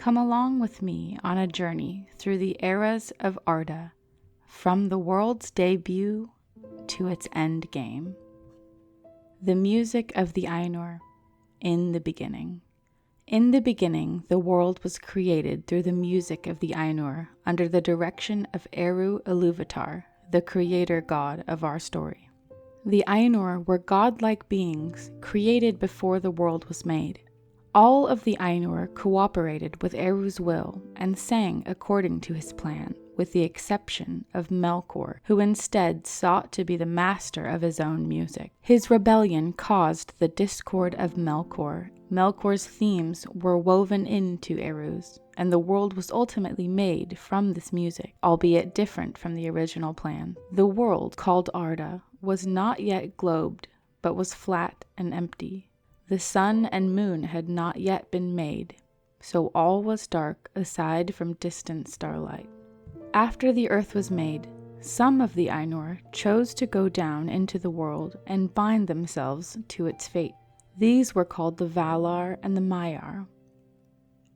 come along with me on a journey through the Eras of Arda, from the world's debut to its end game. The music of the Ainur, in the beginning. In the beginning, the world was created through the music of the Ainur, under the direction of Eru Iluvatar, the creator god of our story. The Ainur were godlike beings created before the world was made. All of the Ainur cooperated with Eru's will and sang according to his plan, with the exception of Melkor, who instead sought to be the master of his own music. His rebellion caused the discord of Melkor. Melkor's themes were woven into Eru's, and the world was ultimately made from this music, albeit different from the original plan. The world, called Arda, was not yet globed, but was flat and empty. The sun and moon had not yet been made, so all was dark aside from distant starlight. After the earth was made, some of the Ainur chose to go down into the world and bind themselves to its fate. These were called the Valar and the Maiar,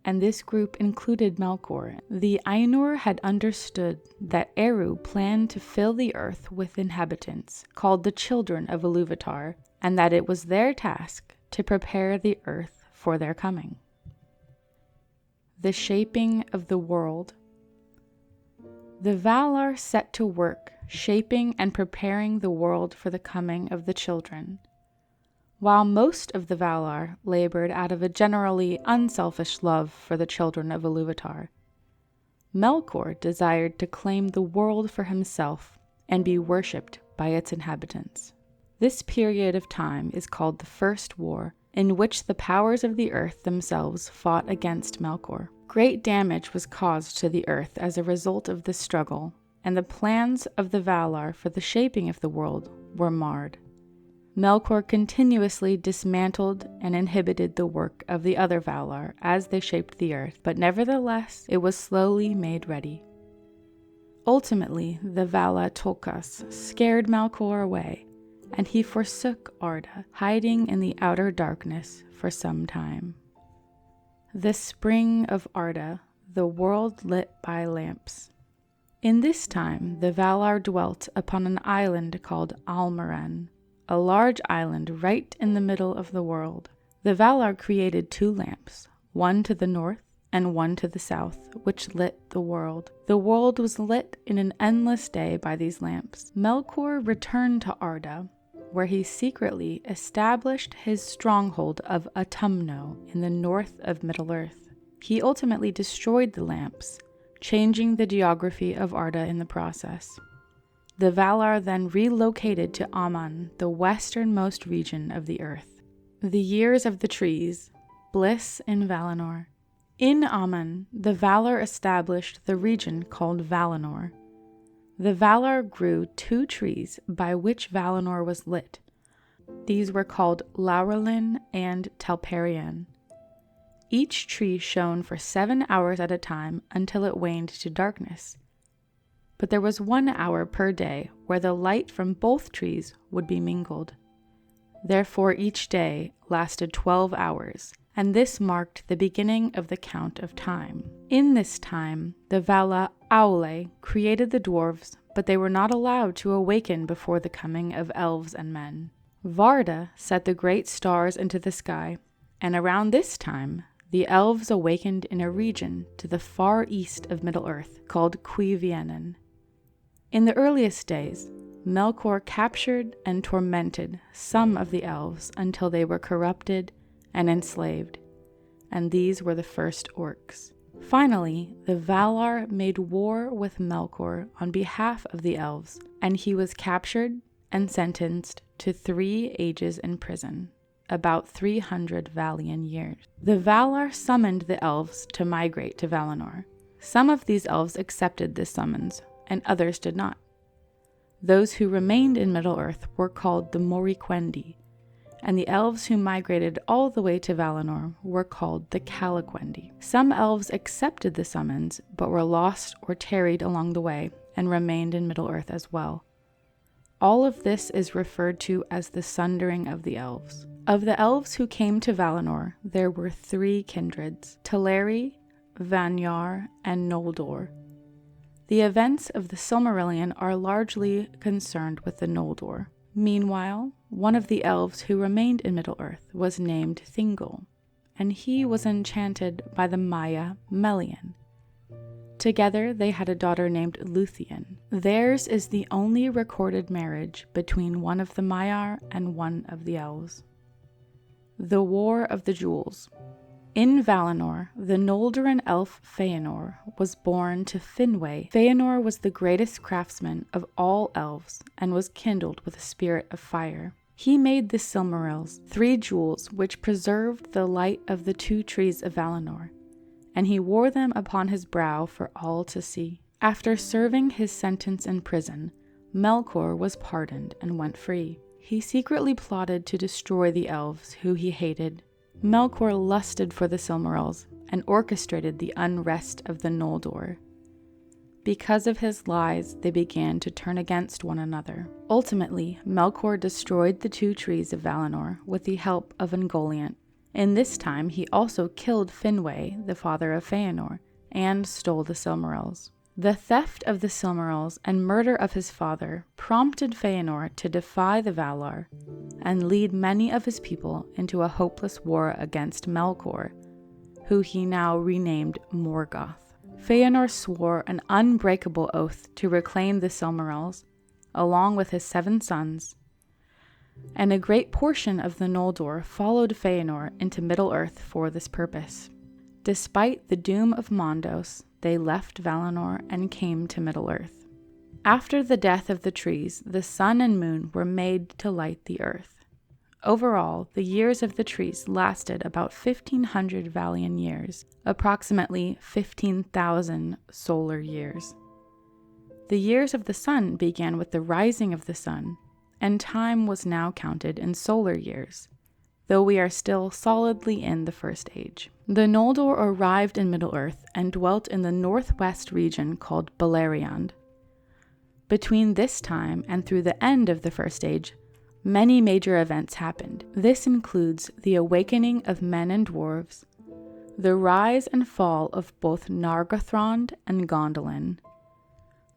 and this group included Melkor. The Ainur had understood that Eru planned to fill the earth with inhabitants, called the Children of Iluvatar, and that it was their task to prepare the earth for their coming. The shaping of the world. The Valar set to work, shaping and preparing the world for the coming of the children. While most of the Valar labored out of a generally unselfish love for the Children of Iluvatar, Melkor desired to claim the world for himself and be worshipped by its inhabitants. This period of time is called the First War, in which the powers of the earth themselves fought against Melkor. Great damage was caused to the earth as a result of this struggle, and the plans of the Valar for the shaping of the world were marred. Melkor continuously dismantled and inhibited the work of the other Valar as they shaped the earth, but nevertheless it was slowly made ready. Ultimately, the Vala Tolkas scared Melkor away, and he forsook Arda, hiding in the outer darkness for some time. The spring of Arda, the world lit by lamps. In this time, the Valar dwelt upon an island called Almaren, a large island right in the middle of the world. The Valar created 2 lamps, one to the north and one to the south, which lit the world. The world was lit in an endless day by these lamps. Melkor returned to Arda, where he secretly established his stronghold of Autumno in the north of Middle-earth. He ultimately destroyed the lamps, changing the geography of Arda in the process. The Valar then relocated to Aman, the westernmost region of the earth. The years of the trees, Bliss in Valinor. In Aman, the Valar established the region called Valinor. The Valar grew 2 trees by which Valinor was lit. These were called Laurelin and Telperion. Each tree shone for 7 hours at a time until it waned to darkness. But there was 1 hour per day where the light from both trees would be mingled. Therefore each day lasted 12 hours, and this marked the beginning of the count of time. In this time, the Vala Aule created the dwarves, but they were not allowed to awaken before the coming of elves and men. Varda set the great stars into the sky, and around this time, the elves awakened in a region to the far east of Middle-earth called Cuiviénen. In the earliest days, Melkor captured and tormented some of the elves until they were corrupted and enslaved, and these were the first orcs. Finally, the Valar made war with Melkor on behalf of the elves, and he was captured and sentenced to 3 ages in prison, about 300 Valian years. The Valar summoned the elves to migrate to Valinor. Some of these elves accepted this summons, and others did not. Those who remained in Middle-earth were called the Moriquendi, and the elves who migrated all the way to Valinor were called the Calaquendi. Some elves accepted the summons, but were lost or tarried along the way, and remained in Middle-earth as well. All of this is referred to as the sundering of the elves. Of the elves who came to Valinor, there were 3 kindreds: Teleri, Vanyar, and Noldor. The events of the Silmarillion are largely concerned with the Noldor. Meanwhile, one of the elves who remained in Middle-earth was named Thingol, and he was enchanted by the Maya Melian. Together they had a daughter named Luthien. Theirs is the only recorded marriage between one of the Maiar and one of the elves. The War of the Jewels. In Valinor, the Noldoran elf Feanor was born to Finwë. Feanor was the greatest craftsman of all elves and was kindled with a spirit of fire. He made the Silmarils, 3 jewels which preserved the light of the 2 trees of Valinor, and he wore them upon his brow for all to see. After serving his sentence in prison, Melkor was pardoned and went free. He secretly plotted to destroy the elves who he hated. Melkor lusted for the Silmarils and orchestrated the unrest of the Noldor. Because of his lies, they began to turn against one another. Ultimately, Melkor destroyed the 2 trees of Valinor with the help of Ungoliant. In this time, he also killed Finwë, the father of Feanor, and stole the Silmarils. The theft of the Silmarils and murder of his father prompted Feanor to defy the Valar and lead many of his people into a hopeless war against Melkor, who he now renamed Morgoth. Feanor swore an unbreakable oath to reclaim the Silmarils, along with his 7 sons, and a great portion of the Noldor followed Feanor into Middle-earth for this purpose. Despite the doom of Mondos, they left Valinor and came to Middle-earth. After the death of the trees, the sun and moon were made to light the earth. Overall, the years of the trees lasted about 1,500 Valian years, approximately 15,000 solar years. The years of the sun began with the rising of the sun, and time was now counted in solar years, though we are still solidly in the First Age. The Noldor arrived in Middle-earth and dwelt in the northwest region called Beleriand. Between this time and through the end of the First Age, many major events happened. This includes the awakening of men and dwarves, the rise and fall of both Nargothrond and Gondolin,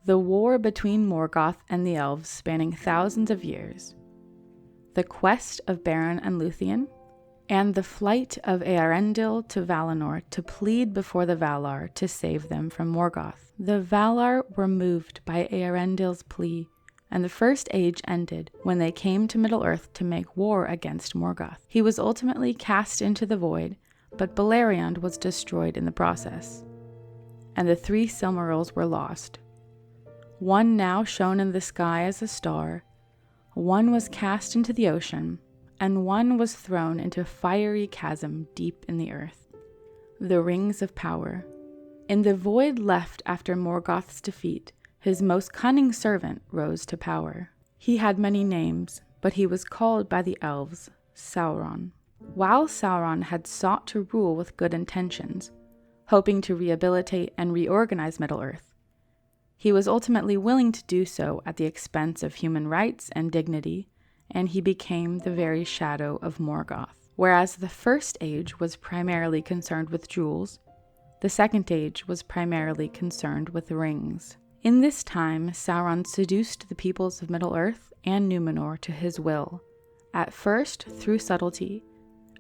the war between Morgoth and the elves spanning thousands of years, the quest of Beren and Luthien, and the flight of Eärendil to Valinor to plead before the Valar to save them from Morgoth. The Valar were moved by Eärendil's plea, and the First Age ended when they came to Middle-earth to make war against Morgoth. He was ultimately cast into the void, but Beleriand was destroyed in the process, and the 3 Silmarils were lost. One now shone in the sky as a star, one was cast into the ocean, and one was thrown into a fiery chasm deep in the earth. The Rings of Power. In the void left after Morgoth's defeat, his most cunning servant rose to power. He had many names, but he was called by the elves Sauron. While Sauron had sought to rule with good intentions, hoping to rehabilitate and reorganize Middle-earth, he was ultimately willing to do so at the expense of human rights and dignity, and he became the very shadow of Morgoth. Whereas the First Age was primarily concerned with jewels, the Second Age was primarily concerned with rings. In this time, Sauron seduced the peoples of Middle-earth and Númenor to his will, at first through subtlety,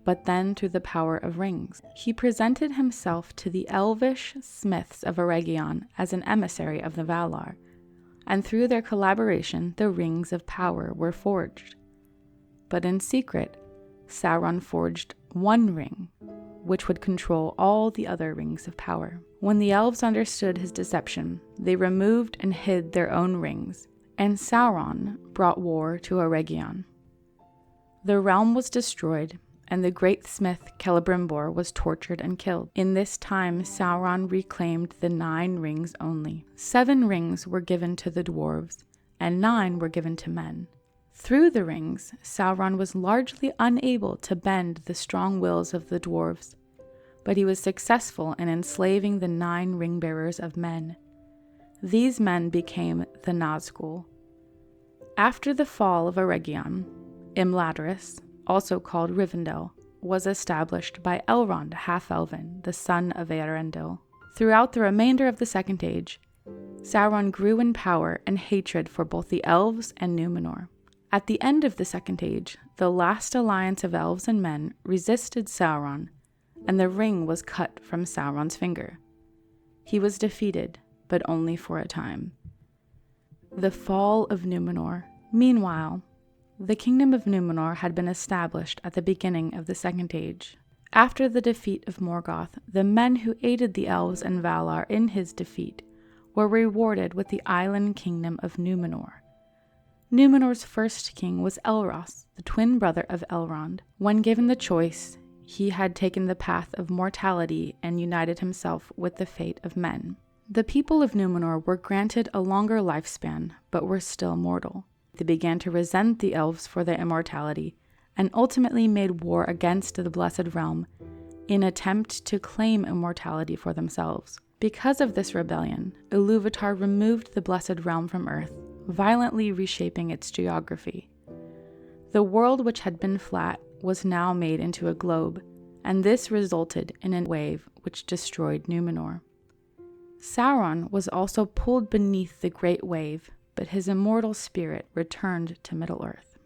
but then through the power of rings. He presented himself to the elvish smiths of Eregion as an emissary of the Valar, and through their collaboration the Rings of Power were forged. But in secret, Sauron forged one ring, which would control all the other rings of power. When the elves understood his deception, they removed and hid their own rings, and Sauron brought war to Eregion. The realm was destroyed, and the great smith Celebrimbor was tortured and killed. In this time, Sauron reclaimed the 9 rings only. 7 rings were given to the dwarves, and 9 were given to men. Through the rings, Sauron was largely unable to bend the strong wills of the dwarves, but he was successful in enslaving the 9 ring-bearers of men. These men became the Nazgul. After the fall of Eregion, Imladris, also called Rivendell, was established by Elrond Half-Elven, the son of Eärendil, Throughout the remainder of the Second Age, Sauron grew in power and hatred for both the elves and Númenor. At the end of the Second Age, the last alliance of elves and men resisted Sauron, and the ring was cut from Sauron's finger. He was defeated, but only for a time. The fall of Númenor. Meanwhile, the kingdom of Númenor had been established at the beginning of the Second Age. After the defeat of Morgoth, the men who aided the elves and Valar in his defeat were rewarded with the island kingdom of Númenor. Númenor's first king was Elros, the twin brother of Elrond. When given the choice, he had taken the path of mortality and united himself with the fate of men. The people of Númenor were granted a longer lifespan, but were still mortal. They began to resent the elves for their immortality, and ultimately made war against the Blessed Realm in an attempt to claim immortality for themselves. Because of this rebellion, Ilúvatar removed the Blessed Realm from Earth, violently reshaping its geography. The world, which had been flat, was now made into a globe, and this resulted in a wave which destroyed Númenor. Sauron was also pulled beneath the great wave, but his immortal spirit returned to Middle-earth.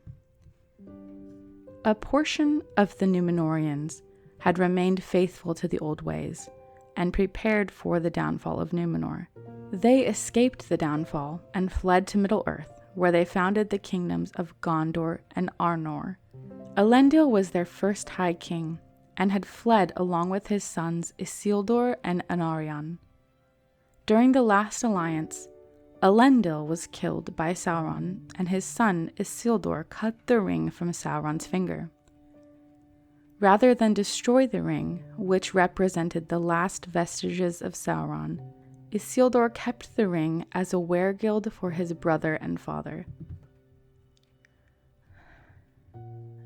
A portion of the Númenóreans had remained faithful to the old ways and prepared for the downfall of Númenor. They escaped the downfall and fled to Middle-earth, where they founded the kingdoms of Gondor and Arnor. Elendil was their first High King and had fled along with his sons Isildur and Anarion. During the last alliance, Elendil was killed by Sauron, and his son Isildur cut the ring from Sauron's finger. Rather than destroy the ring, which represented the last vestiges of Sauron, Isildur kept the ring as a weregild for his brother and father.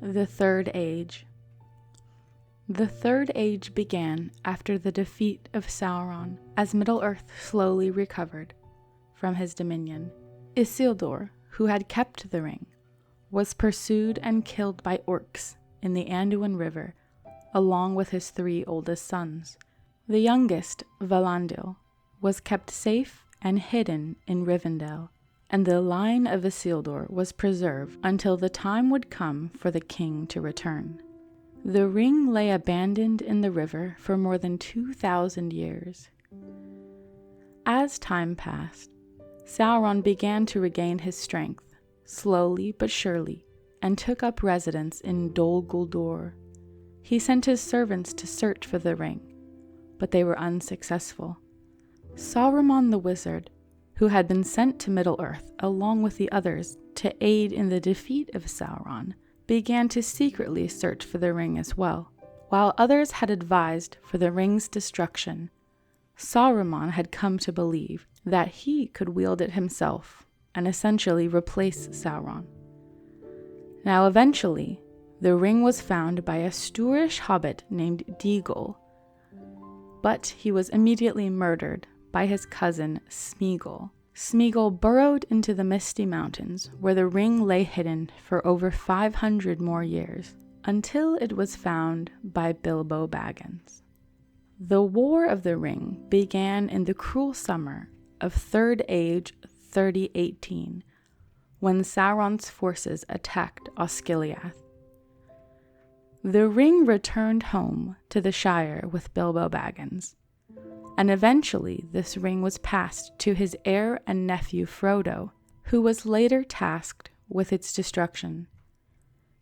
The Third Age. The Third Age began after the defeat of Sauron, as Middle-earth slowly recovered from his dominion. Isildur, who had kept the ring, was pursued and killed by orcs in the Anduin River, along with his 3 oldest sons. The youngest, Valandil, was kept safe and hidden in Rivendell, and the line of Isildur was preserved until the time would come for the king to return. The ring lay abandoned in the river for more than 2,000 years. As time passed, Sauron began to regain his strength, slowly but surely, and took up residence in Dol Guldur. He sent his servants to search for the ring, but they were unsuccessful. Saruman the wizard, who had been sent to Middle-earth along with the others to aid in the defeat of Sauron, began to secretly search for the ring as well. While others had advised for the ring's destruction, Saruman had come to believe that he could wield it himself and essentially replace Sauron. Now eventually, the ring was found by a Sturish hobbit named Deagol, but he was immediately murdered by his cousin Smeagol. Smeagol burrowed into the Misty Mountains, where the ring lay hidden for over 500 more years, until it was found by Bilbo Baggins. The War of the Ring began in the cruel summer of Third Age 3018, when Sauron's forces attacked Osgiliath. The ring returned home to the Shire with Bilbo Baggins, and eventually this ring was passed to his heir and nephew Frodo, who was later tasked with its destruction.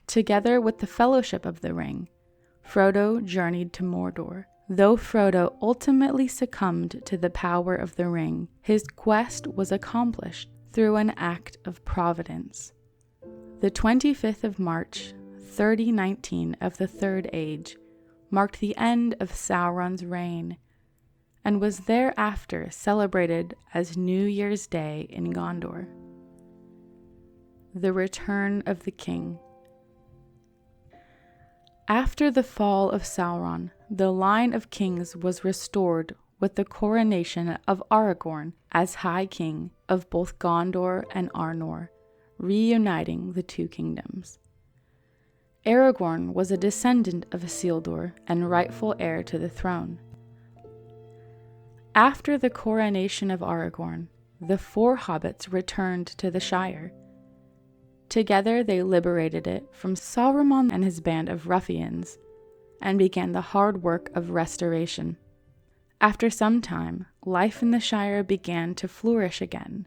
Together with the Fellowship of the Ring, Frodo journeyed to Mordor. Though Frodo ultimately succumbed to the power of the ring, his quest was accomplished through an act of providence. The 25th of March, 3019 of the Third Age marked the end of Sauron's reign, and was thereafter celebrated as New Year's Day in Gondor. The Return of the King. After the fall of Sauron, the line of kings was restored with the coronation of Aragorn as High King of both Gondor and Arnor, reuniting the two kingdoms. Aragorn was a descendant of Isildur and rightful heir to the throne. After the coronation of Aragorn, the 4 hobbits returned to the Shire. Together they liberated it from Saruman and his band of ruffians, and began the hard work of restoration. After some time, life in the Shire began to flourish again.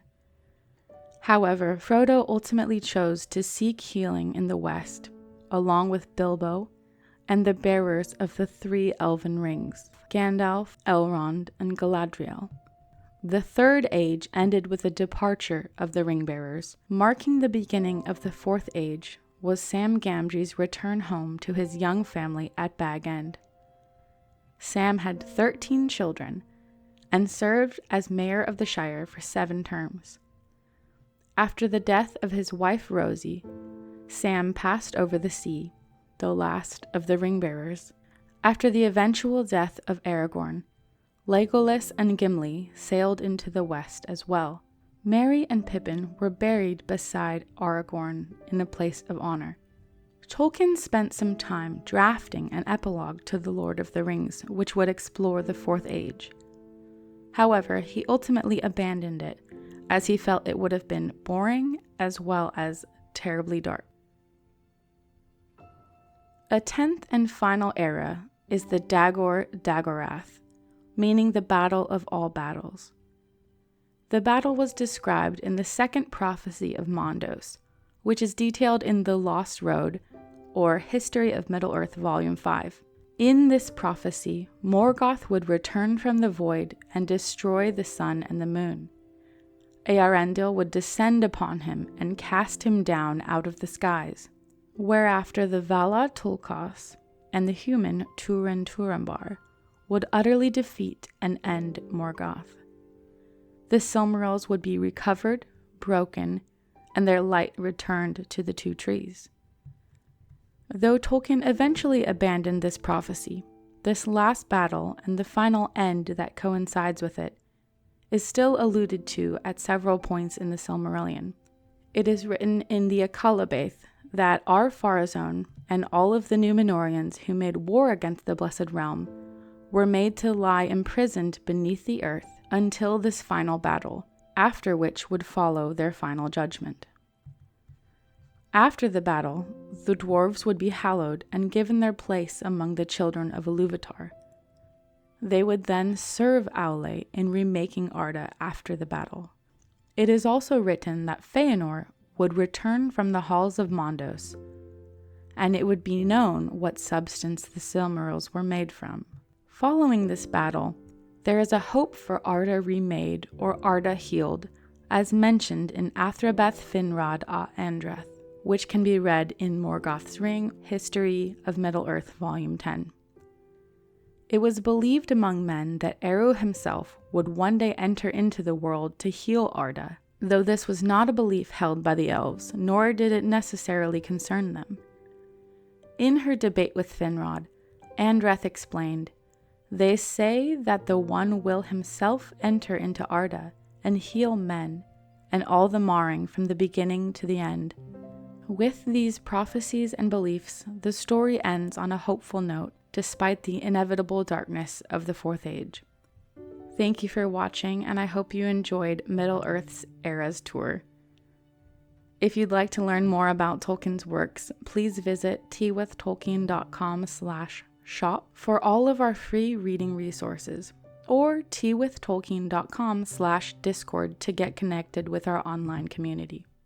However, Frodo ultimately chose to seek healing in the West, along with Bilbo and the bearers of the 3 elven rings, Gandalf, Elrond, and Galadriel. The Third Age ended with the departure of the ring-bearers. Marking the beginning of the Fourth Age was Sam Gamgee's return home to his young family at Bag End. Sam had 13 children and served as mayor of the Shire for 7 terms. After the death of his wife Rosie, Sam passed over the sea, the last of the ring-bearers. After the eventual death of Aragorn, Legolas and Gimli sailed into the west as well. Merry and Pippin were buried beside Aragorn in a place of honor. Tolkien spent some time drafting an epilogue to The Lord of the Rings, which would explore the Fourth Age. However, he ultimately abandoned it, as he felt it would have been boring as well as terribly dark. A 10th and final era is the Dagorath, meaning the battle of all battles. The battle was described in the second prophecy of Mondos, which is detailed in The Lost Road, or History of Middle-earth Volume 5. In this prophecy, Morgoth would return from the void and destroy the sun and the moon. Eärendil would descend upon him and cast him down out of the skies, whereafter the Vala Tulkas and the human Turin Turambar would utterly defeat and end Morgoth. The Silmarils would be recovered, broken, and their light returned to the 2 trees. Though Tolkien eventually abandoned this prophecy, this last battle and the final end that coincides with it is still alluded to at several points in the Silmarillion. It is written in the Akalabaith that Ar-Pharazôn and all of the Númenorians who made war against the Blessed Realm were made to lie imprisoned beneath the earth until this final battle, after which would follow their final judgment. After the battle, the dwarves would be hallowed and given their place among the children of Ilúvatar. They would then serve Aule in remaking Arda after the battle. It is also written that Fëanor would return from the halls of Mondos, and it would be known what substance the Silmarils were made from. Following this battle, there is a hope for Arda remade or Arda healed, as mentioned in Athrabeth Finrod a Andrath, which can be read in Morgoth's Ring, History of Middle-earth, Volume 10. It was believed among men that Eru himself would one day enter into the world to heal Arda, though this was not a belief held by the elves, nor did it necessarily concern them. In her debate with Finrod, Andrath explained, "They say that the One will himself enter into Arda and heal men, and all the marring from the beginning to the end." With these prophecies and beliefs, the story ends on a hopeful note, despite the inevitable darkness of the Fourth Age. Thank you for watching, and I hope you enjoyed Middle-earth's Eras tour. If you'd like to learn more about Tolkien's works, please visit teawithtolkien.com/shop for all of our free reading resources, or teawithtolkien.com/discord to get connected with our online community.